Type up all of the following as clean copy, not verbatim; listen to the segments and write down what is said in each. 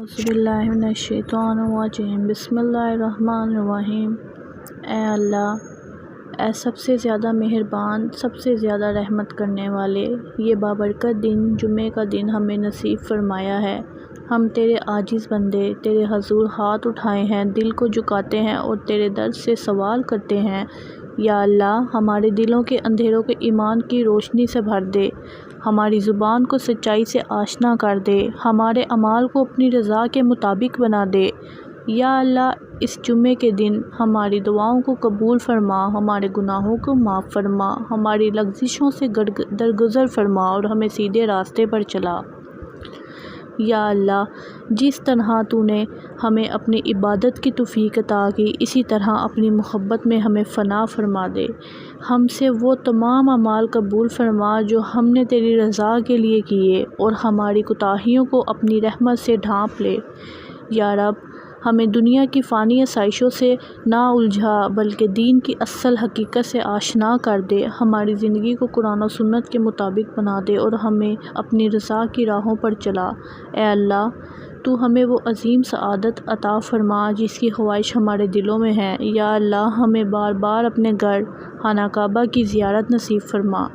اعوذ باللہ من الشیطان الرجیم بسم اللہ الرحمن الرحیم۔ اے اللہ، اے سب سے زیادہ مہربان، سب سے زیادہ رحمت کرنے والے، یہ بابرکت دن جمعے کا دن ہمیں نصیب فرمایا ہے۔ ہم تیرے عاجز بندے تیرے حضور ہاتھ اٹھائے ہیں، دل کو جھکاتے ہیں اور تیرے در سے سوال کرتے ہیں۔ یا اللہ، ہمارے دلوں کے اندھیروں کو ایمان کی روشنی سے بھر دے، ہماری زبان کو سچائی سے آشنا کر دے، ہمارے اعمال کو اپنی رضا کے مطابق بنا دے۔ یا اللہ، اس جمعے کے دن ہماری دعاؤں کو قبول فرما، ہمارے گناہوں کو معاف فرما، ہماری لغزشوں سے درگزر فرما اور ہمیں سیدھے راستے پر چلا۔ یا اللہ، جس طرح تو نے ہمیں اپنی عبادت کی توفیق عطا کی، اسی طرح اپنی محبت میں ہمیں فنا فرما دے۔ ہم سے وہ تمام اعمال قبول فرما جو ہم نے تیری رضا کے لیے کیے، اور ہماری کوتاہیوں کو اپنی رحمت سے ڈھانپ لے۔ یا رب، ہمیں دنیا کی فانی آسائشوں سے نہ الجھا بلکہ دین کی اصل حقیقت سے آشنا کر دے، ہماری زندگی کو قرآن و سنت کے مطابق بنا دے اور ہمیں اپنی رضا کی راہوں پر چلا۔ اے اللہ، تو ہمیں وہ عظیم سعادت عطا فرما جس کی خواہش ہمارے دلوں میں ہے۔ یا اللہ، ہمیں بار بار اپنے گھر خانہ کعبہ کی زیارت نصیب فرما،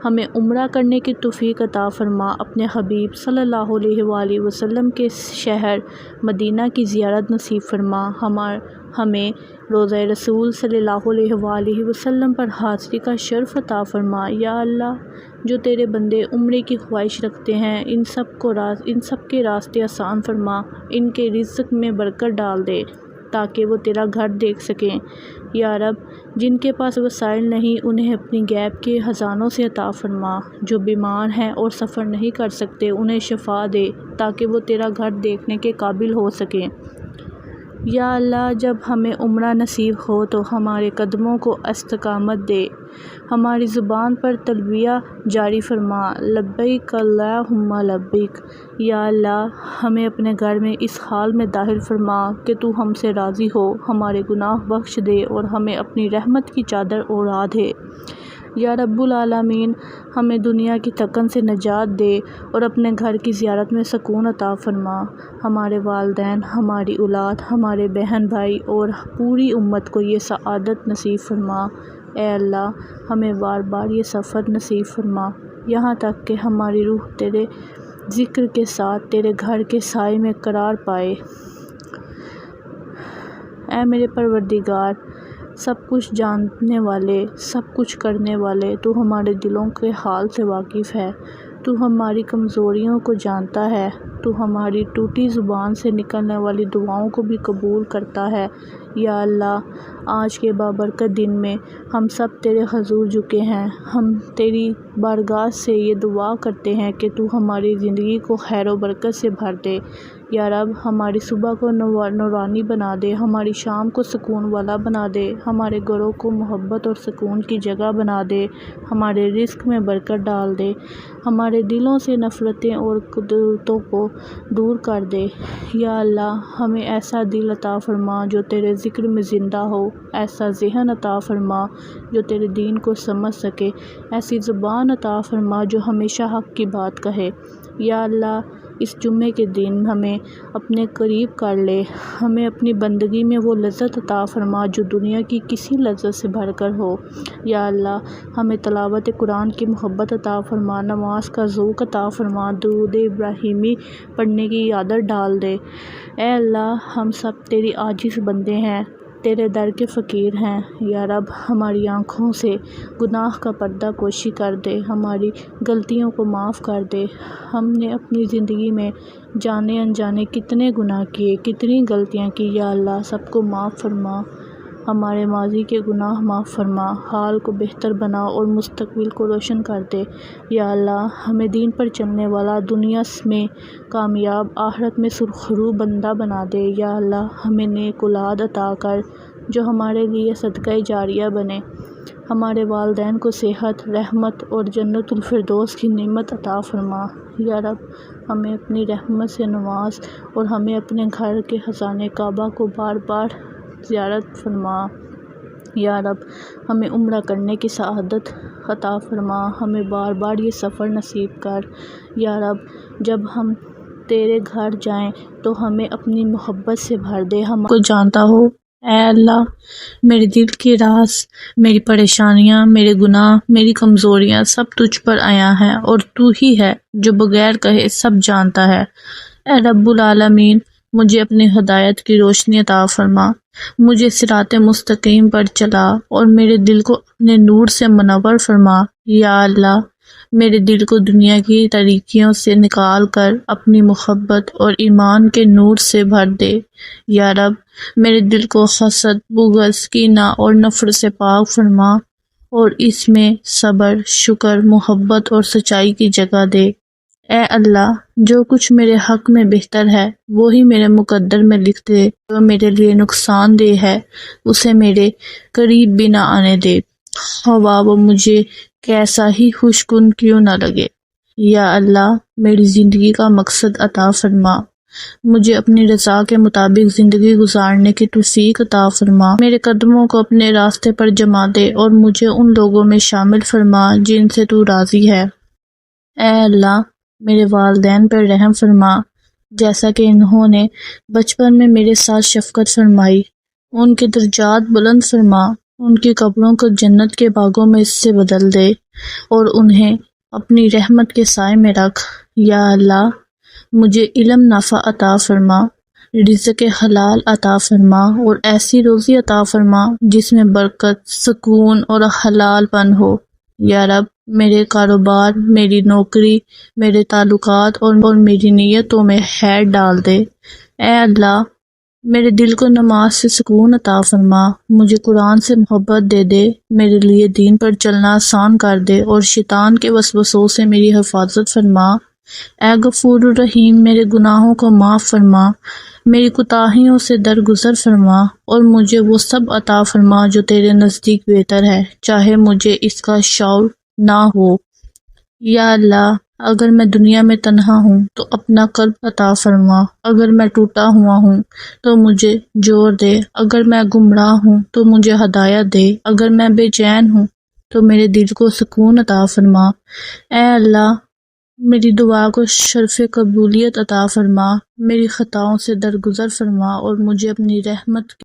ہمیں عمرہ کرنے کی توفیق عطا فرما، اپنے حبیب صلی اللہ علیہ وآلہ وسلم کے شہر مدینہ کی زیارت نصیب فرما، ہمیں روضہ رسول صلی اللہ علیہ وآلہ وسلم پر حاضری کا شرف عطا فرما۔ یا اللہ، جو تیرے بندے عمرے کی خواہش رکھتے ہیں، ان سب کے راستے آسان فرما، ان کے رزق میں برکت ڈال دے تاکہ وہ تیرا گھر دیکھ سکیں۔ یا رب، جن کے پاس وسائل نہیں، انہیں اپنی غیب کے خزانوں سے عطا فرما، جو بیمار ہیں اور سفر نہیں کر سکتے، انہیں شفا دے تاکہ وہ تیرا گھر دیکھنے کے قابل ہو سکیں۔ یا اللہ، جب ہمیں عمرہ نصیب ہو تو ہمارے قدموں کو استقامت دے، ہماری زبان پر تلبیہ جاری فرما، لبیک اللہم لبیک۔ یا اللہ، ہمیں اپنے گھر میں اس حال میں داخل فرما کہ تو ہم سے راضی ہو، ہمارے گناہ بخش دے اور ہمیں اپنی رحمت کی چادر اوڑھا دے۔ یا رب العالمین، ہمیں دنیا کی تھکن سے نجات دے اور اپنے گھر کی زیارت میں سکون عطا فرما، ہمارے والدین، ہماری اولاد، ہمارے بہن بھائی اور پوری امت کو یہ سعادت نصیب فرما۔ اے اللہ، ہمیں بار بار یہ سفر نصیب فرما، یہاں تک کہ ہماری روح تیرے ذکر کے ساتھ تیرے گھر کے سائے میں قرار پائے۔ اے میرے پروردگار، سب کچھ جاننے والے، سب کچھ کرنے والے، تو ہمارے دلوں کے حال سے واقف ہے، تو ہماری کمزوریوں کو جانتا ہے، تو ہماری ٹوٹی زبان سے نکلنے والی دعاؤں کو بھی قبول کرتا ہے۔ یا اللہ، آج کے بابرکت دن میں ہم سب تیرے حضور جھکے ہیں، ہم تیری بارگاہ سے یہ دعا کرتے ہیں کہ تو ہماری زندگی کو خیر و برکت سے بھر دے۔ یا رب، ہماری صبح کو نورانی بنا دے، ہماری شام کو سکون والا بنا دے، ہمارے گھروں کو محبت اور سکون کی جگہ بنا دے، ہمارے رزق میں برکت ڈال دے، ہمارے دلوں سے نفرتیں اور قدرتوں کو دور کر دے۔ یا اللہ، ہمیں ایسا دل عطا فرما جو تیرے ذکر میں زندہ ہو، ایسا ذہن عطا فرما جو تیرے دین کو سمجھ سکے، ایسی زبان عطا فرما جو ہمیشہ حق کی بات کہے۔ یا اللہ، اس جمعے کے دن ہمیں اپنے قریب کر لے، ہمیں اپنی بندگی میں وہ لذت عطا فرما جو دنیا کی کسی لذت سے بڑھ کر ہو۔ یا اللہ، ہمیں تلاوت قرآن کی محبت عطا فرما، نماز کا ذوق عطا فرما، درود ابراہیمی پڑھنے کی عادت ڈال دے۔ اے اللہ، ہم سب تیری عاجز بندے ہیں، تیرے در کے فقیر ہیں۔ یا رب، ہماری آنکھوں سے گناہ کا پردہ پوشی کر دے، ہماری غلطیوں کو معاف کر دے۔ ہم نے اپنی زندگی میں جانے انجانے کتنے گناہ کیے، کتنی غلطیاں کی۔ یا اللہ، سب کو معاف فرما، ہمارے ماضی کے گناہ معاف فرما، حال کو بہتر بنا اور مستقبل کو روشن کر دے۔ یا اللہ، ہمیں دین پر چلنے والا، دنیا میں کامیاب، آخرت میں سرخرو بندہ بنا دے۔ یا اللہ، ہمیں نیک اولاد عطا کر جو ہمارے لیے صدقہ جاریہ بنے، ہمارے والدین کو صحت، رحمت اور جنت الفردوس کی نعمت عطا فرما۔ یا رب، ہمیں اپنی رحمت سے نواز اور ہمیں اپنے گھر کے خزانے کعبہ کو بار بار زیارت فرما۔ یا رب، ہمیں عمرہ کرنے کی سعادت عطا فرما، ہمیں بار بار یہ سفر نصیب کر۔ یا رب، جب ہم تیرے گھر جائیں تو ہمیں اپنی محبت سے بھر دے، ہم کو جانتا ہو۔ اے اللہ، میرے دل کے راز، میری پریشانیاں، میرے گناہ، میری کمزوریاں سب تجھ پر عیاں ہیں، اور تو ہی ہے جو بغیر کہے سب جانتا ہے۔ اے رب العالمین، مجھے اپنی ہدایت کی روشنی عطا فرما، مجھے صراط مستقیم پر چلا اور میرے دل کو اپنے نور سے منور فرما۔ یا اللہ، میرے دل کو دنیا کی تاریکیوں سے نکال کر اپنی محبت اور ایمان کے نور سے بھر دے۔ یا رب، میرے دل کو حسد، بغض، کینہ اور نفرت سے پاک فرما، اور اس میں صبر، شکر، محبت اور سچائی کی جگہ دے۔ اے اللہ، جو کچھ میرے حق میں بہتر ہے وہی میرے مقدر میں لکھ دے، جو میرے لیے نقصان دہ ہے اسے میرے قریب بھی نہ آنے دے، ہوا وہ مجھے کیسا ہی خوشگن کیوں نہ لگے۔ یا اللہ، میری زندگی کا مقصد عطا فرما، مجھے اپنی رضا کے مطابق زندگی گزارنے کی توفیق عطا فرما، میرے قدموں کو اپنے راستے پر جما دے اور مجھے ان لوگوں میں شامل فرما جن سے تو راضی ہے۔ اے اللہ، میرے والدین پر رحم فرما، جیسا کہ انہوں نے بچپن میں میرے ساتھ شفقت فرمائی، ان کے درجات بلند فرما، ان کی قبروں کو جنت کے باغوں میں اس سے بدل دے اور انہیں اپنی رحمت کے سائے میں رکھ۔ یا اللہ، مجھے علم نافع عطا فرما، رزق حلال عطا فرما اور ایسی روزی عطا فرما جس میں برکت، سکون اور حلال پن ہو۔ یا رب، میرے کاروبار، میری نوکری، میرے تعلقات اور میری نیتوں میں خیر ڈال دے۔ اے اللہ، میرے دل کو نماز سے سکون عطا فرما، مجھے قرآن سے محبت دے دے، میرے لیے دین پر چلنا آسان کر دے اور شیطان کے وسوسوں سے میری حفاظت فرما۔ اے غفور الرحیم، میرے گناہوں کو معاف فرما، میری کوتاہیوں سے درگزر فرما اور مجھے وہ سب عطا فرما جو تیرے نزدیک بہتر ہے، چاہے مجھے اس کا شعور نہ ہو۔ یا اللہ، اگر میں دنیا میں تنہا ہوں تو اپنا قلب عطا فرما، اگر میں ٹوٹا ہوا ہوں تو مجھے جوڑ دے، اگر میں گمراہ ہوں تو مجھے ہدایت دے، اگر میں بے چین ہوں تو میرے دل کو سکون عطا فرما۔ اے اللہ، میری دعا کو شرف قبولیت عطا فرما، میری خطاؤں سے درگزر فرما اور مجھے اپنی رحمت